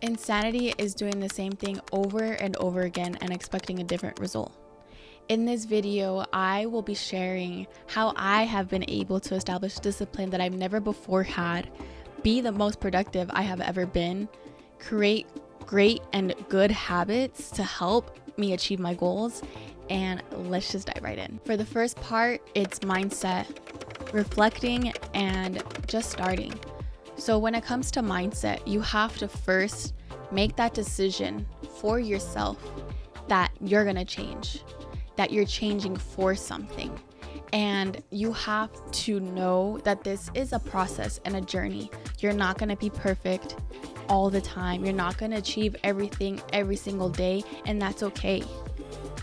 Insanity is doing the same thing over and over again and expecting a different result. In this video, I will be sharing how I have been able to establish discipline that I've never before had, be the most productive I have ever been, create great and good habits to help me achieve my goals, and let's just dive right in. For the first part, it's mindset, reflecting, and just starting. So when it comes to mindset, you have to first make that decision for yourself that you're gonna change, that you're changing for something. And you have to know that this is a process and a journey. You're not gonna be perfect all the time. You're not gonna achieve everything every single day, and that's okay.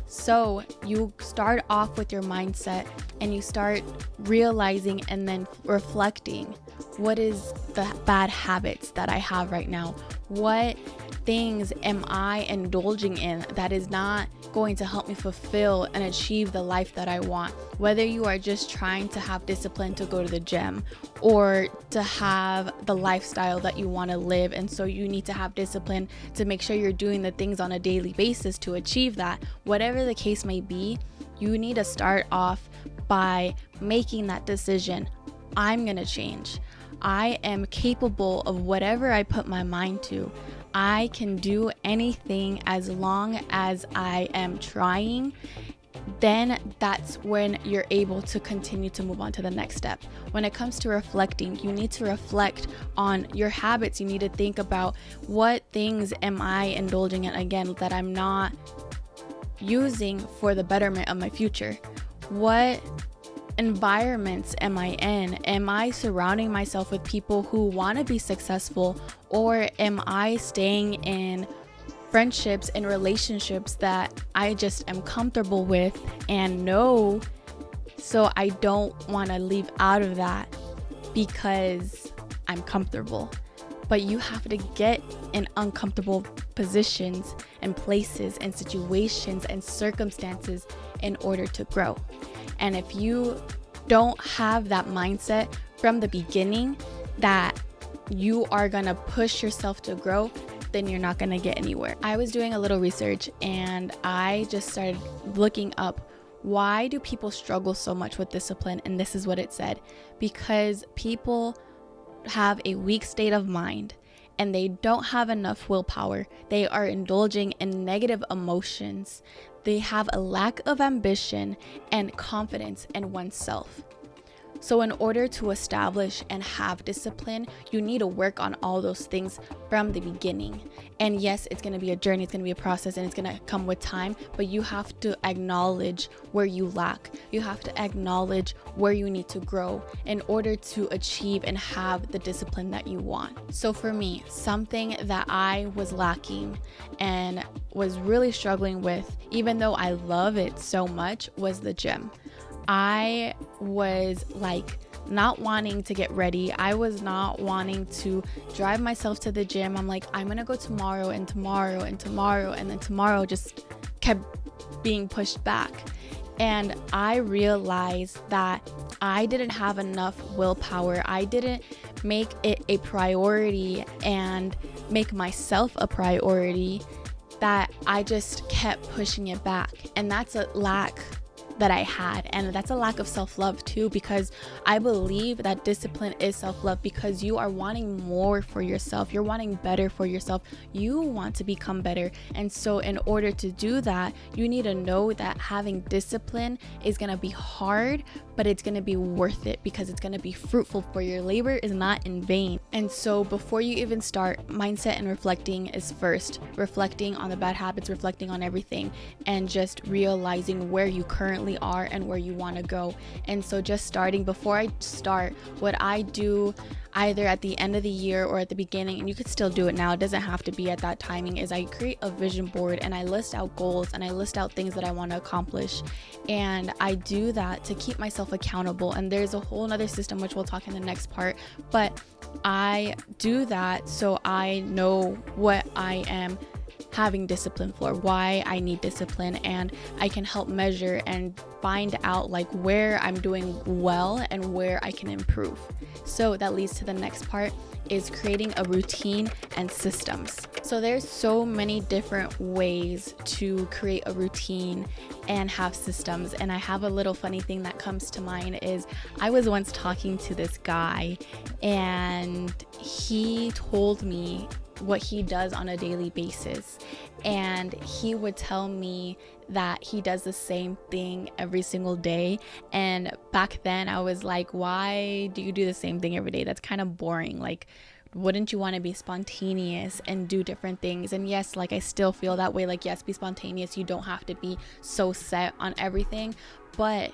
So you start off with your mindset and you start realizing and then reflecting, what is the bad habits that I have right now? What things am I indulging in that is not going to help me fulfill and achieve the life that I want? Whether you are just trying to have discipline to go to the gym or to have the lifestyle that you want to live, and so you need to have discipline to make sure you're doing the things on a daily basis to achieve that. Whatever the case may be, you need to start off by making that decision. I'm gonna change. I am capable of whatever I put my mind to. I can do anything as long as I am trying. Then that's when you're able to continue to move on to the next step. When it comes to reflecting, you need to reflect on your habits. You need to think about, what things am I indulging in again that I'm not using for the betterment of my future? What environments am I in? Am I surrounding myself with people who want to be successful, or am I staying in friendships and relationships that I just am comfortable with and know, so I don't want to leave out of that because I'm comfortable? But you have to get in uncomfortable positions and places and situations and circumstances in order to grow. And if you don't have that mindset from the beginning that you are gonna push yourself to grow, then you're not gonna get anywhere. I was doing a little research and I just started looking up, why do people struggle so much with discipline? And this is what it said: because people have a weak state of mind and they don't have enough willpower. They are indulging in negative emotions. They have a lack of ambition and confidence in oneself. So in order to establish and have discipline, you need to work on all those things from the beginning. And yes, it's going to be a journey, it's going to be a process, and it's going to come with time, but you have to acknowledge where you lack. You have to acknowledge where you need to grow in order to achieve and have the discipline that you want. So for me, something that I was lacking and was really struggling with, even though I love it so much, was the gym. I was like not wanting to get ready. I was not wanting to drive myself to the gym. I'm like, I'm gonna go tomorrow and tomorrow and tomorrow, and then tomorrow just kept being pushed back. And I realized that I didn't have enough willpower. I didn't make it a priority and make myself a priority, that I just kept pushing it back. And that's a lack that I had, and that's a lack of self-love too, because I believe that discipline is self-love, because you are wanting more for yourself, you're wanting better for yourself, you want to become better. And so in order to do that, you need to know that having discipline is going to be hard, but it's going to be worth it, because it's going to be fruitful, for your labor is not in vain. And so before you even start, mindset and reflecting is first. Reflecting on the bad habits, reflecting on everything, and just realizing where you currently are and where you want to go. And so just starting, before I start, what I do either at the end of the year or at the beginning, and you could still do it now, it doesn't have to be at that timing, is I create a vision board and I list out goals and I list out things that I want to accomplish. And I do that to keep myself accountable. And there's a whole nother system which we'll talk in the next part, but I do that so I know what I am having discipline for, why I need discipline, and I can help measure and find out like where I'm doing well and where I can improve. So that leads to the next part, is creating a routine and systems. So there's so many different ways to create a routine and have systems. And I have a little funny thing that comes to mind is I was once talking to this guy and he told me what he does on a daily basis, and he would tell me that he does the same thing every single day. And back then I was like, why do you do the same thing every day? That's kind of boring. Like, wouldn't you want to be spontaneous and do different things? And yes, like I still feel that way. Like, yes, be spontaneous. You don't have to be so set on everything, but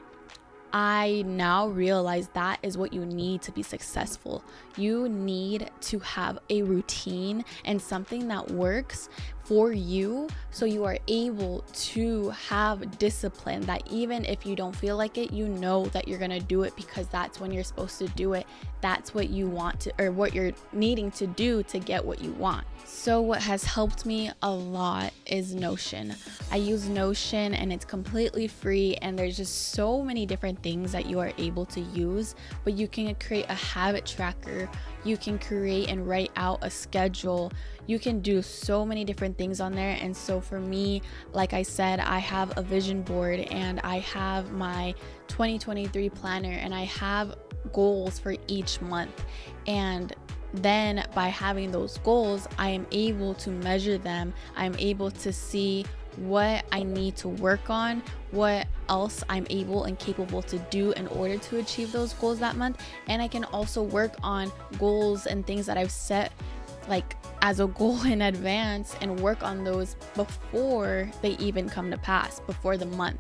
I now realize that is what you need to be successful. You need to have a routine and something that works for you, so you are able to have discipline that even if you don't feel like it, you know that you're going to do it because that's when you're supposed to do it. That's what you want to, or what you're needing to do to get what you want. So what has helped me a lot is Notion. I use Notion and it's completely free, and there's just so many different things that you are able to use. But you can create a habit tracker, you can create and write out a schedule, you can do so many different things on there. And so for me, like I said, I have a vision board and I have my 2023 planner and I have goals for each month. And then by having those goals, I am able to measure them. I'm able to see what I need to work on, what else I'm able and capable to do in order to achieve those goals that month. And I can also work on goals and things that I've set like as a goal in advance and work on those before they even come to pass, before the month.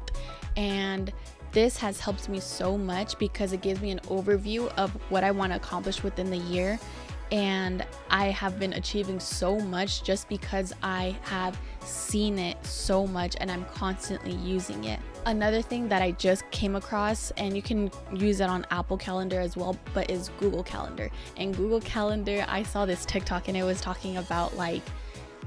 And this has helped me so much because it gives me an overview of what I want to accomplish within the year. And I have been achieving so much just because I have seen it so much and I'm constantly using it. Another thing that I just came across, and you can use it on Apple Calendar as well, but is Google Calendar. And Google Calendar, I saw this TikTok and it was talking about like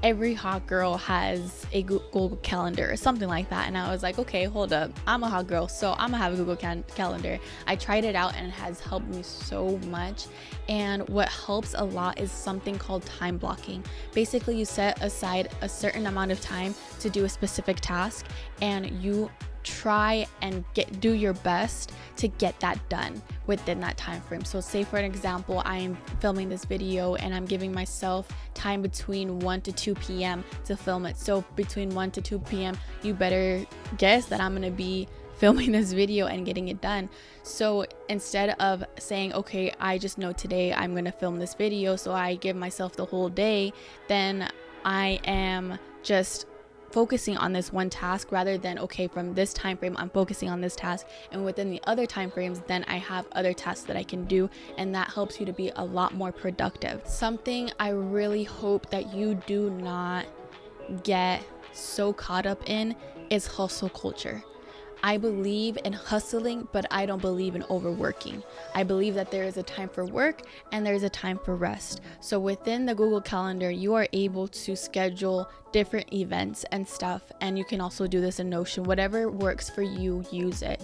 every hot girl has a Google Calendar or something like that. And I was like, okay, hold up. I'm a hot girl, so I'm gonna have a Google Calendar. I tried it out and it has helped me so much. And what helps a lot is something called time blocking. Basically, you set aside a certain amount of time to do a specific task, and you try and do your best to get that done within that time frame. So say for an example, I'm filming this video and I'm giving myself time between 1 to 2 p.m. to film it. So between 1 to 2 p.m. you better guess that I'm gonna be filming this video and getting it done. So instead of saying, okay, I just know today I'm gonna film this video, so I give myself the whole day, then I am just focusing on this one task rather than, okay, from this time frame I'm focusing on this task, and within the other time frames then I have other tasks that I can do, and that helps you to be a lot more productive. Something I really hope that you do not get so caught up in is hustle culture. I believe in hustling, but I don't believe in overworking. I believe that there is a time for work and there's a time for rest. So within the Google Calendar, you are able to schedule different events and stuff. And you can also do this in Notion. Whatever works for you, use it.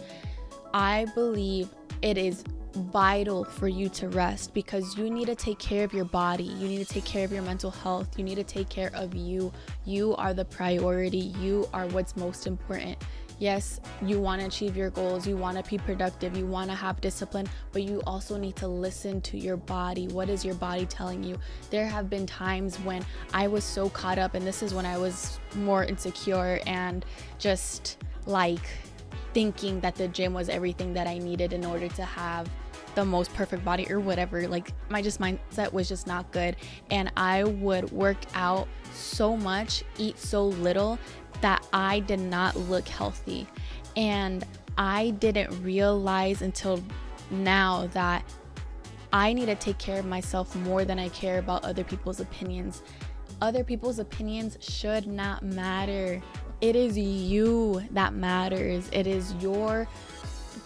I believe it is vital for you to rest because you need to take care of your body. You need to take care of your mental health. You need to take care of you. You are the priority. You are what's most important. Yes, you want to achieve your goals, you want to be productive, you want to have discipline, but you also need to listen to your body. What is your body telling you? There have been times when I was so caught up, and this is when I was more insecure and just like thinking that the gym was everything that I needed in order to have the most perfect body or whatever. Like my mindset was just not good, and I would work out so much, eat so little, that I did not look healthy. And I didn't realize until now that I need to take care of myself more than I care about other people's opinions. Other people's opinions should not matter. It is you that matters. It is your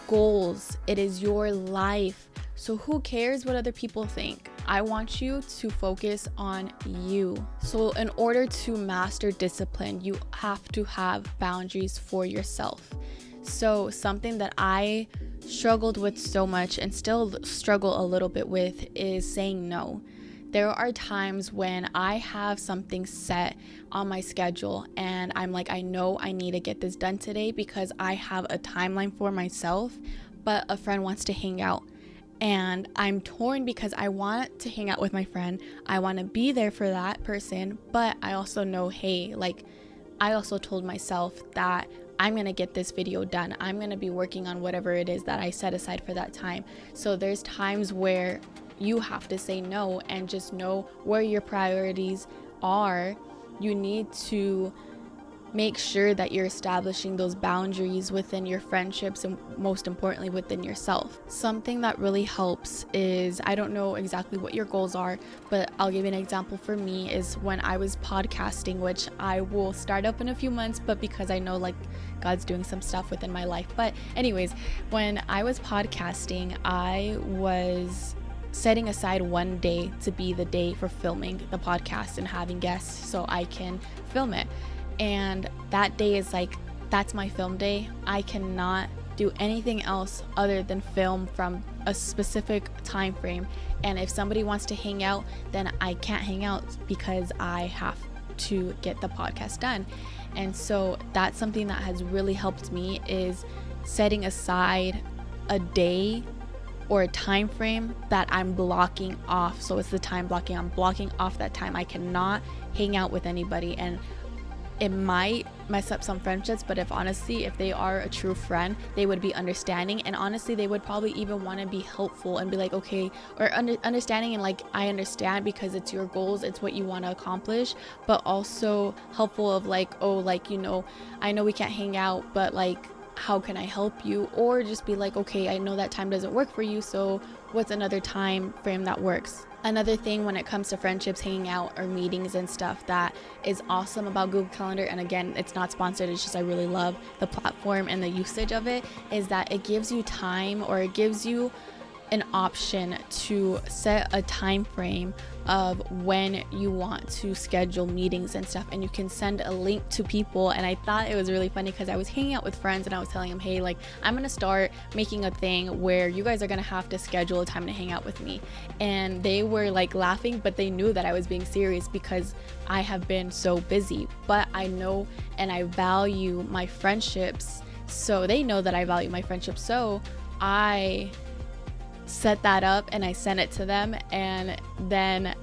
goals. It is your life. So who cares what other people think? I want you to focus on you. So in order to master discipline, you have to have boundaries for yourself. So something that I struggled with so much and still struggle a little bit with is saying no. There are times when I have something set on my schedule and I'm like, I know I need to get this done today because I have a timeline for myself, but a friend wants to hang out. And I'm torn because I want to hang out with my friend. I want to be there for that person, but I also know, hey, like, I also told myself that I'm going to get this video done. I'm going to be working on whatever it is that I set aside for that time. So there's times where you have to say no and just know where your priorities are. You need to make sure that you're establishing those boundaries within your friendships and most importantly within yourself. Something that really helps is, I don't know exactly what your goals are, but I'll give you an example. For me is when I was podcasting, which I will start up in a few months, but because I know like God's doing some stuff within my life. But anyways, when I was podcasting, I was setting aside one day to be the day for filming the podcast and having guests so I can film it. And that day is like, that's my film day. I cannot do anything else other than film from a specific time frame. And if somebody wants to hang out, then I can't hang out because I have to get the podcast done. And so that's something that has really helped me, is setting aside a day or a time frame that I'm blocking off. So it's the time blocking. I'm blocking off that time. I cannot hang out with anybody. And it might mess up some friendships, but if they are a true friend, they would be understanding, and honestly they would probably even want to be helpful and be like, okay, or understanding and like, I understand because it's your goals, it's what you want to accomplish, but also helpful of like, oh, like, you know, I know we can't hang out, but like, how can I help you? Or just be like, okay, I know that time doesn't work for you, so what's another time frame that works? Another thing when it comes to friendships, hanging out or meetings and stuff that is awesome about Google Calendar, and again, it's not sponsored, it's just I really love the platform and the usage of it, is that it gives you time, or it gives you an option to set a time frame of when you want to schedule meetings and stuff, and you can send a link to people. And I thought it was really funny because I was hanging out with friends and I was telling them, hey, like, I'm gonna start making a thing where you guys are gonna have to schedule a time to hang out with me. And they were like laughing, but they knew that I was being serious because I have been so busy. But I know and I value my friendships, so they know that I value my friendships, so I set that up and I sent it to them, and then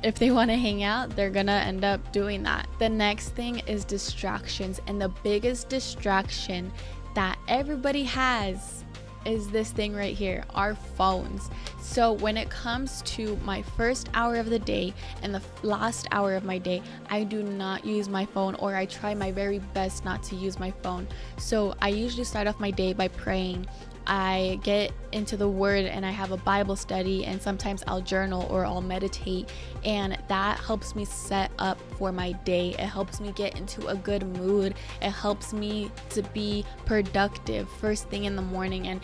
if they want to hang out, they're gonna end up doing that. The next thing is distractions, and the biggest distraction that everybody has is this thing right here, our phones. So when it comes to my first hour of the day and the last hour of my day, I do not use my phone, or I try my very best not to use my phone. So I usually start off my day by praying. I get into the word and I have a Bible study, and sometimes I'll journal or I'll meditate, and that helps me set up for my day. It helps me get into a good mood. It helps me to be productive first thing in the morning. And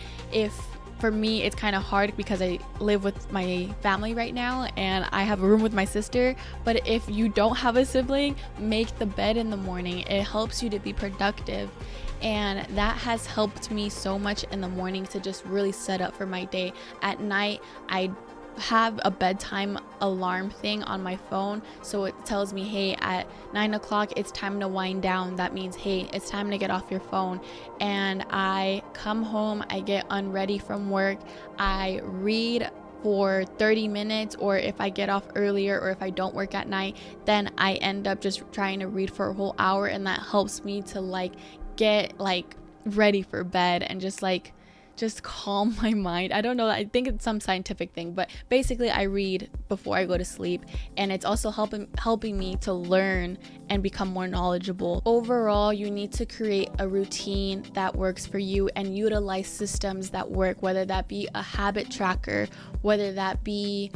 for me, it's kind of hard because I live with my family right now and I have a room with my sister. But if you don't have a sibling, make the bed in the morning. It helps you to be productive. And that has helped me so much in the morning to just really set up for my day. At night, I have a bedtime alarm thing on my phone, so it tells me, hey, at 9 o'clock it's time to wind down. That means, hey, it's time to get off your phone. And I come home, I get unready from work, I read for 30 minutes, or if I get off earlier, or if I don't work at night, then I end up just trying to read for a whole hour, and that helps me to like get like ready for bed and just calm my mind. I don't know, I think it's some scientific thing, but basically I read before I go to sleep, and it's also helping me to learn and become more knowledgeable. Overall, you need to create a routine that works for you and utilize systems that work, whether that be a habit tracker, whether that be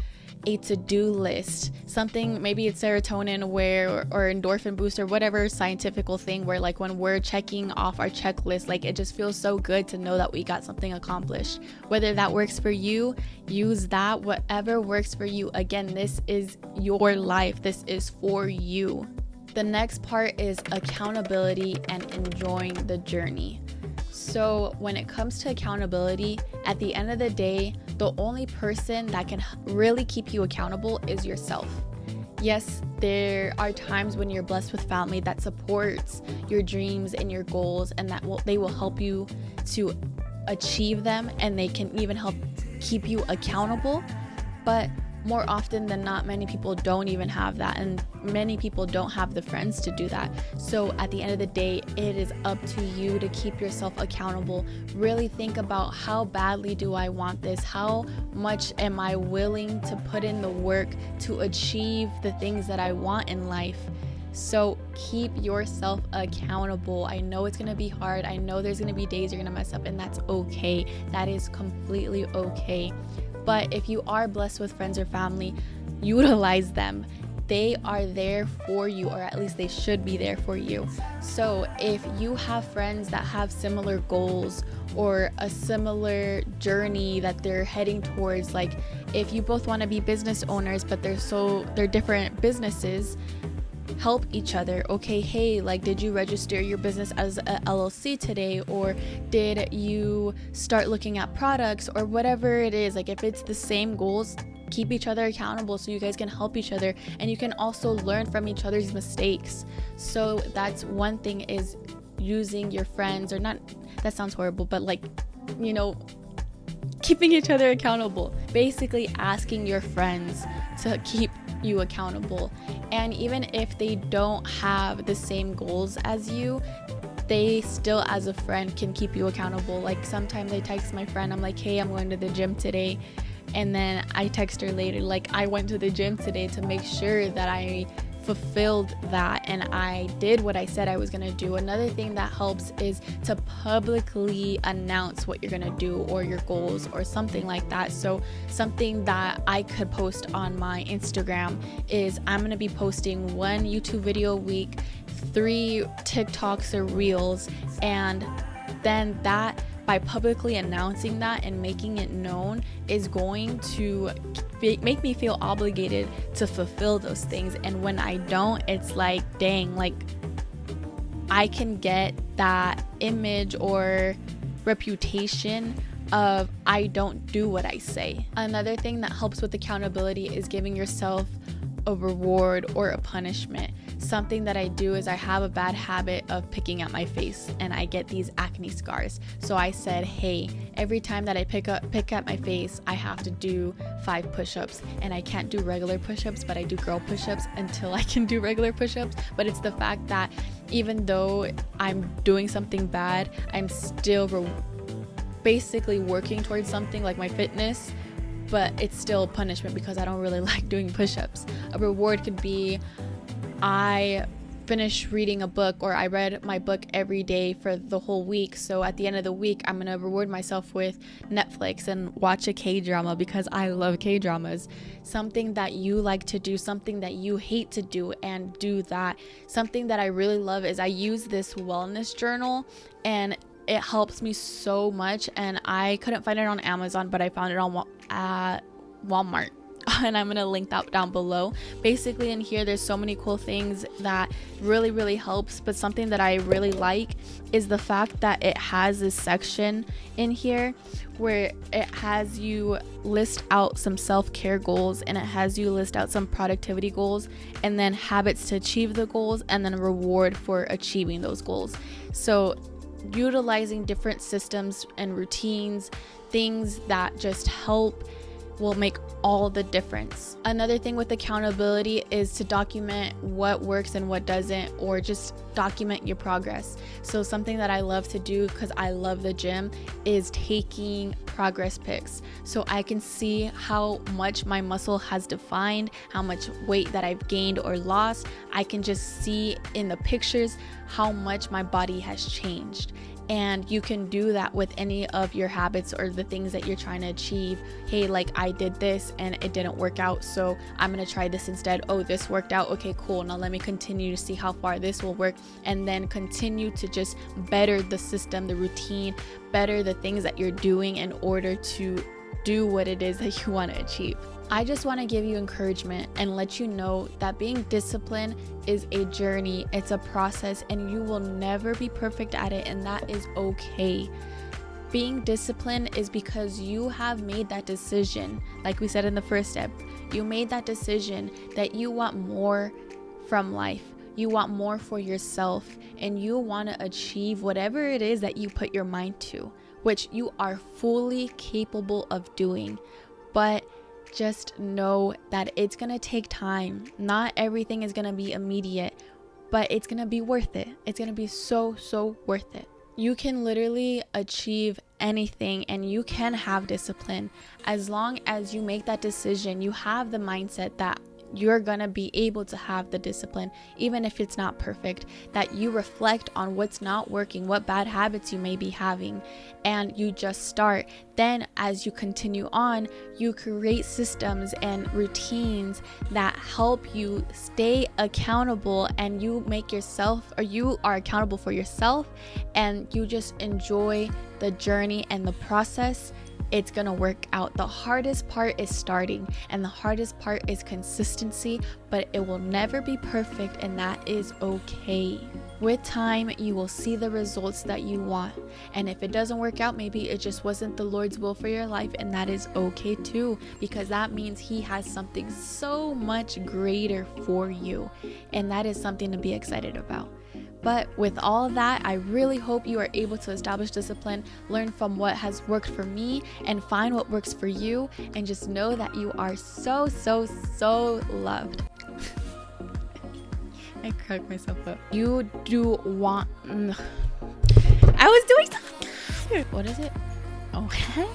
a to-do list, something, maybe it's serotonin or endorphin boost or whatever scientifical thing where like when we're checking off our checklist, like it just feels so good to know that we got something accomplished. Whether that works for you, use that. Whatever works for you. Again, this is your life. This is for you. The next part is accountability and enjoying the journey. So when it comes to accountability, at the end of the day, the only person that can really keep you accountable is yourself. Yes, there are times when you're blessed with family that supports your dreams and your goals, and that they will help you to achieve them, and they can even help keep you accountable. But more often than not, many people don't even have that, and many people don't have the friends to do that. So at the end of the day, it is up to you to keep yourself accountable. Really think about, how badly do I want this? How much am I willing to put in the work to achieve the things that I want in life? So keep yourself accountable. I know it's going to be hard. I know there's going to be days you're going to mess up, and that's okay. That is completely okay. But if you are blessed with friends or family, utilize them. They are there for you, or at least they should be there for you. So if you have friends that have similar goals or a similar journey that they're heading towards, like if you both want to be business owners, but they're different businesses, help each other. Okay, hey, like, did you register your business as a LLC today, or did you start looking at products, or whatever it is? Like, if it's the same goals, keep each other accountable so you guys can help each other, and you can also learn from each other's mistakes. So that's one thing, is using your friends, or not, that sounds horrible, but like, keeping each other accountable. Basically asking your friends to keep you accountable. And even if they don't have the same goals as you, they still, as a friend, can keep you accountable. Like, sometimes I text my friend, I'm like, hey, I'm going to the gym today, and then I text her later, like, I went to the gym today, to make sure that I fulfilled that and I did what I said I was going to do. Another thing that helps is to publicly announce what you're going to do, or your goals, or something like that. So something that I could post on my Instagram is, I'm going to be posting 1 YouTube video a week, 3 TikToks or Reels, and then that, by publicly announcing that and making it known, is going to make me feel obligated to fulfill those things. And when I don't, it's like, dang, like, I can get that image or reputation of I don't do what I say. Another thing that helps with accountability is giving yourself a reward or a punishment. Something that I do is, I have a bad habit of picking at my face, and I get these acne scars. So I said, hey, every time that I pick at my face, I have to do 5 push-ups. And I can't do regular push-ups, but I do girl push-ups until I can do regular push-ups. But it's the fact that even though I'm doing something bad, I'm still basically working towards something like my fitness, but it's still punishment because I don't really like doing push-ups. A reward could be, I finished reading a book, or I read my book every day for the whole week. So at the end of the week, I'm going to reward myself with Netflix and watch a K-drama, because I love K-dramas. Something that you like to do, something that you hate to do, and do that. Something that I really love is, I use this wellness journal, and it helps me so much. And I couldn't find it on Amazon, but I found it on Walmart. And I'm going to link that down below. Basically, in here, there's so many cool things that really, really helps. But something that I really like is the fact that it has this section in here where it has you list out some self-care goals, and it has you list out some productivity goals, and then habits to achieve the goals, and then a reward for achieving those goals. So utilizing different systems and routines, things that just help, will make all the difference. Another thing with accountability is to document what works and what doesn't, or just document your progress. So something that I love to do, because I love the gym, is taking progress pics, so I can see how much my muscle has defined, how much weight that I've gained or lost. I can just see in the pictures how much my body has changed. And you can do that with any of your habits or the things that you're trying to achieve. Hey, like, I did this and it didn't work out, so I'm going to try this instead. Oh, this worked out. Okay, cool. Now let me continue to see how far this will work, and then continue to just better the system, the routine, better the things that you're doing in order to do what it is that you want to achieve. I just want to give you encouragement and let you know that being disciplined is a journey, it's a process, and you will never be perfect at it, and that is okay. Being disciplined is because you have made that decision. Like we said in the first step, you made that decision that you want more from life. You want more for yourself, and you want to achieve whatever it is that you put your mind to, which you are fully capable of doing. But just know that it's going to take time. Not everything is going to be immediate, but it's going to be worth it. It's going to be so worth it. You can literally achieve anything, and you can have discipline as long as you make that decision. You have the mindset that you're gonna be able to have the discipline, even if it's not perfect, that you reflect on what's not working, what bad habits you may be having, and you just start. Then as you continue on, you create systems and routines that help you stay accountable, and you make yourself, or you are accountable for yourself, and you just enjoy the journey and the process. It's gonna work out. The hardest part is starting, and the hardest part is consistency, but it will never be perfect, and that is okay. With time, you will see the results that you want, and if it doesn't work out, maybe it just wasn't the Lord's will for your life, and that is okay too, because that means He has something so much greater for you, and that is something to be excited about. But with all of that, I really hope you are able to establish discipline, learn from what has worked for me, and find what works for you, and just know that you are so loved. I cracked myself up. You do want... I was doing something. What is it? Okay.